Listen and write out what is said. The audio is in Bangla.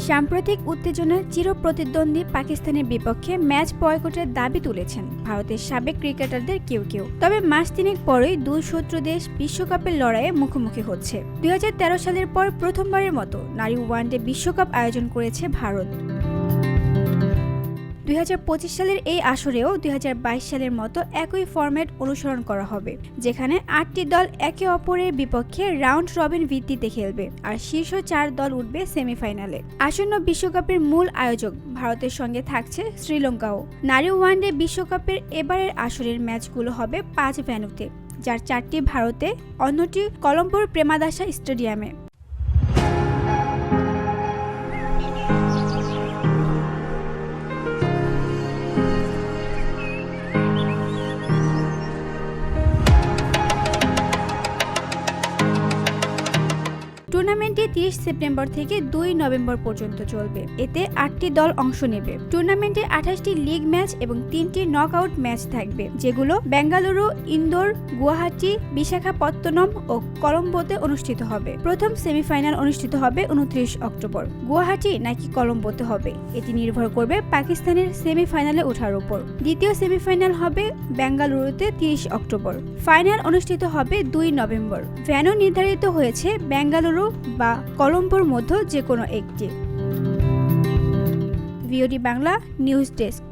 সাম্প্রতিক উত্তেজনায় চিরপ্রতিদ্বন্দ্বী পাকিস্তানের বিপক্ষে ম্যাচ বয়কটের দাবি তুলেছেন ভারতের সাবেক ক্রিকেটারদের কেউ কেউ। তবে মাস তিনেক পরেই দুই শত্রু দেশ বিশ্বকাপের লড়াইয়ে মুখোমুখি হচ্ছে। 2013 সালের পর প্রথমবারের মতো নারী ওয়ানডে বিশ্বকাপ আয়োজন করেছে ভারত। 2025 সালের এই আসরেও 2022 সালের মতো একই ফরম্যাট অনুসরণ করা হবে, যেখানে 8টি দল একে অপরের বিপক্ষে রাউন্ড রবিন ভিত্তিতে খেলবে আর শীর্ষ 4 দল উঠবে সেমিফাইনালে। আসন্ন বিশ্বকাপের মূল আয়োজক ভারতের সঙ্গে থাকছে শ্রীলঙ্কাও। নারী ওয়ানডে বিশ্বকাপের এবারের আসরের ম্যাচগুলো হবে 5 ভেন্যুতে, যার 4টি ভারতে, অন্যটি কলম্বোর প্রেমাদাসা স্টেডিয়ামে। টুর্নামেন্টটি 30 সেপ্টেম্বর থেকে 2 নভেম্বর পর্যন্ত চলবে। এতে 8টি দল অংশ নেবে। টুর্নামেন্টে 28টি লিগ ম্যাচ এবং 3টি নকআউট ম্যাচ থাকবে, যেগুলো বেঙ্গালুরু, ইন্দোর, গুয়াহাটি, বিশাখাপত্তনম ও কলম্বোতে অনুষ্ঠিত হবে। প্রথম সেমিফাইনাল অনুষ্ঠিত হবে 29 অক্টোবর। গুয়াহাটি নাকি কলম্বোতে হবে, এটি নির্ভর করবে পাকিস্তানের সেমিফাইনালে ওঠার উপর। দ্বিতীয় সেমিফাইনাল হবে বেঙ্গালুরুতে 30 অক্টোবর। ফাইনাল অনুষ্ঠিত হবে 2 নভেম্বর। ভেন্যু নির্ধারিত হয়েছে বেঙ্গালুরু বা কলম্বোর মধ্যে যে কোনো একটি। VOD Bangla news desk.